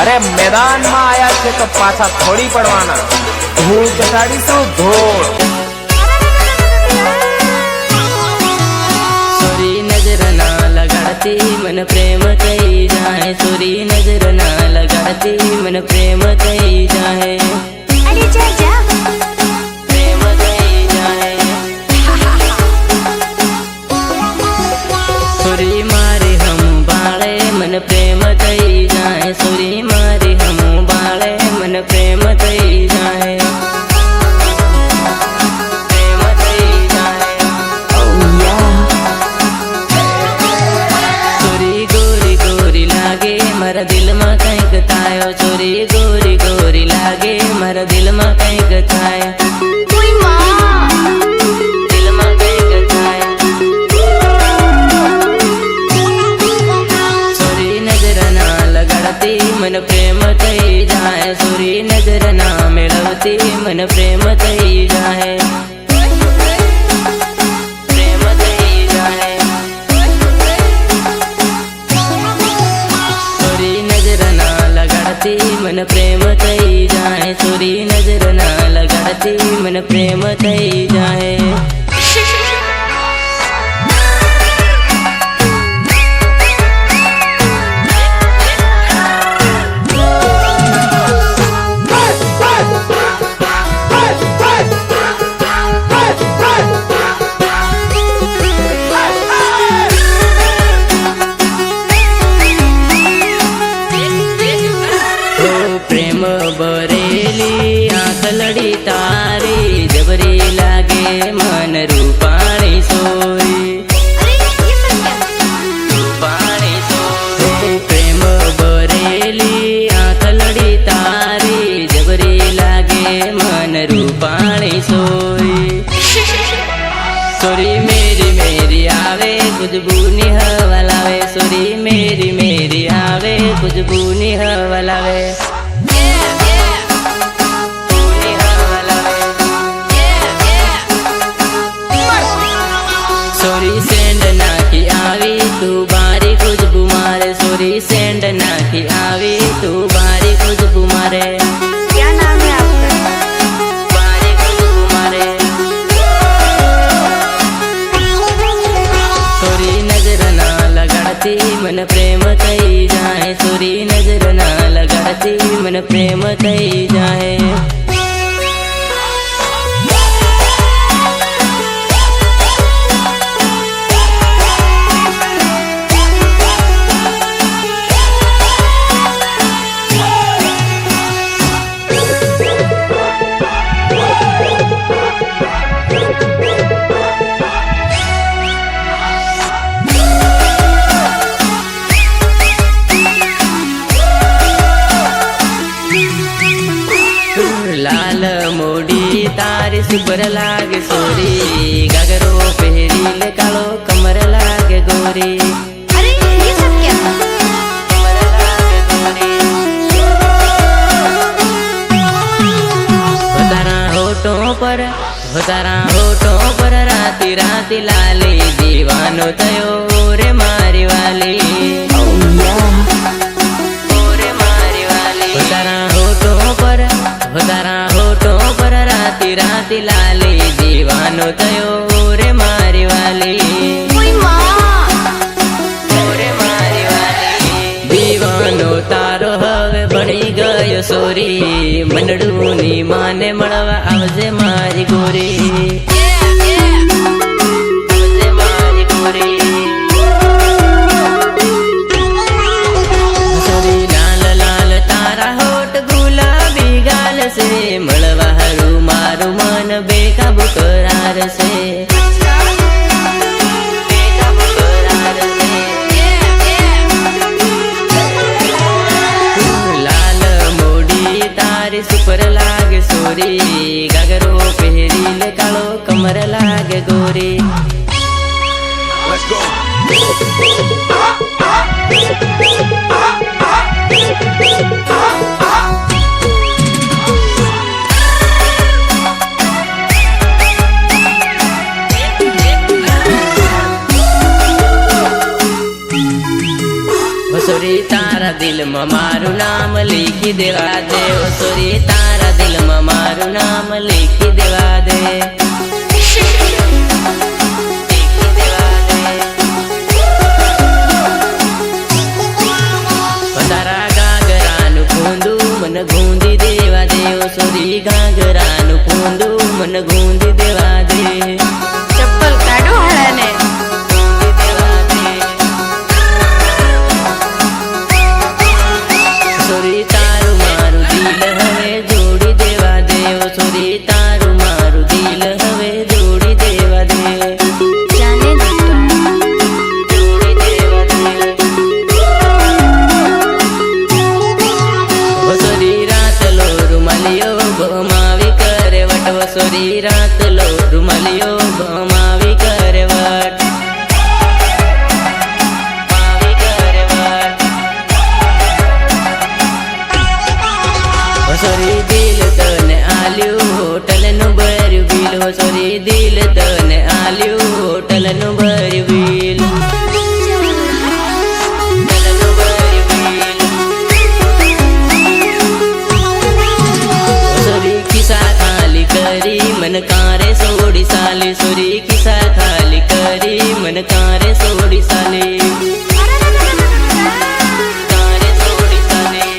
अरे मैदान में आया छे तो पाछा थोड़ी पड़वाना। धूल चटाड़ीशु धूल। सोरी नजर ना लगाती मन प्रेम कही जाए, सोरी नजर ना लगाती मन प्रेम कही जाए। अरे जा जा प्रेम कही जाए। सोरी मारे हम बाळे मन प्रेम कही जाए, सोरी मारे हम बाळे मन प्रेम कही जाए। प्रेम कही जाए। सोरी गोरी गोरी लागे मारा दिल में कंईक थायो, सोरी गोरी गोरी लागे मारा दिल में कंईक थाय। कोई माँ दिल में कंईक थाय। सोरी नजर ना लगाड़ती मन प्रेम कही जाए, सोरी नजर ना मेळवती मन प्रेम कही जाए। प्रेम कही जाए। सोरी नजर ना लगाड़ती मन प्रेम कही जाए, सोरी नजर ना लगाड़ती मन प्रेम कही जाए। प्रेम बरेली आंख लड़ी तारी, जबरी लागे मन रूपाणी सोरी। अरे ये सब क्या? रूपाणी सोरी। प्रेम बरेली आंख लड़ी तारी, जबरी लागे मन रूपाणी सोरी। सोरी मेरी मेरी आवे खुशबू नी हवा लावे, सोरी मेरी मेरी आवे खुशबू नी हवा लावे। सोरी सेंड नाखी आवी तू बारी खुशबू मारे, सोरी सेंड नाखी आवी तू बारी खुशबू मारे। क्या नाम है आपका? बारी खुशबू मारे। सोरी नजर ना लगाड़ती मन प्रेम कही जाए, सोरी नजर ना लगाड़ती मन प्रेम कही जाए। लाल मोड़ी तारी सुपर लागे सोरी, गगरो पहरील कालो कमर लागे गोरी। अरे ये सब क्या? कमर लागे गोरी। होठों पर राती राती लाली दीवानो तयो रे मारी वाली। ओरे मारी वाली। होठों पर राती राती लाली दीवानो तयो रे मारी वाली। कोई माँ ओरे मारी वाली। दीवानो तारो हवे बनी गयो सोरी, मंडळूनी माने मळवा आवजे मारी गोरी। आवजे मारी गोरी। सोरी लाल लाल तारा होठ गुलाबी गाल से, मळवा हरू मारू मन बेकाबू करार से। बेकाबू करार से। लाल मोड़ी तारी सुपर लागे सोरी, गगरो पहरील कालो कमर लागे गोरी। Let's go. सोरी तारा दिल દિલમાં મારું નામ લીખી દેવા દે ઓ સોરી તારા દિલમાં મારું નામ લીખી દેવા દે લીખી દેવા દે તારા ઘાઘરાનું ફૂંદું મને ગૂંધી દેવા દે ઓ સોરી ઘાઘરાનું ફૂંદું મને ગૂંધી દેવા દે चप्पल काढो हळाने સોરી તારું મારું દિલ હવે જોડી દેવા દે ઓ સોરી તારું મારું દિલ હવે જોડી દેવા દે जाने दे જોડી દેવા દે ઓ સોરી રાત લો રૂમાલિયો ભમાવી કરે વટ ઓ સોરી રાત લો રૂમાલિયો ભમાવી કરે વટ માવી કરે વટ ઓ સોરી દિલ તને આલ્યું હોટલનું ભર્યું બિલ ઓ સોરી દિલ તને આલ્યું હોટલનું ભર્યું બિલ હોટલનું ભર્યું બિલ ઓ સોરી ખિસ્સા ખાલી કરી મન કારે સોડી સાલી સોરી ખિસ્સા ખાલી કરી મન કારે સોડી સાલી કારે સોડી સાલી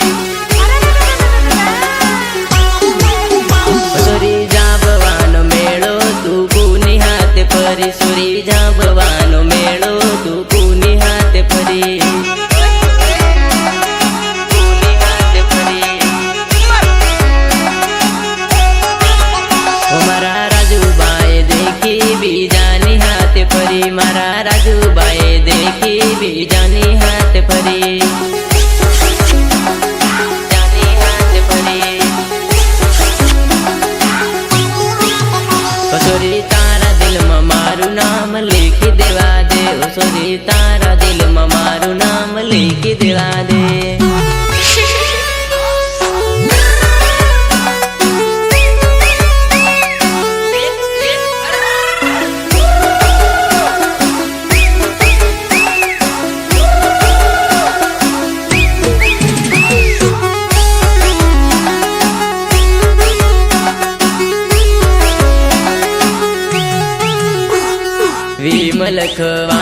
સોરી જાબવાનો મેળો તું કુની હાથે ફરી સોરી જાબવાનો મેળો તું કુની હાથે ફરી કુની હાથે ફરી ઓ મારા રાજુબાએ દેખી બીજાની હાથે ફરી મારા રાજુબાએ દેખી બીજાની હાથે ફરી જાની હાથે ફરી ઓ સોરી તારા દિલમાં મારું નામ લીખી દેવા દે ઓ સોરી તારા દિલમાં મારું નામ લીખી દેવા દે વિમલ ખવા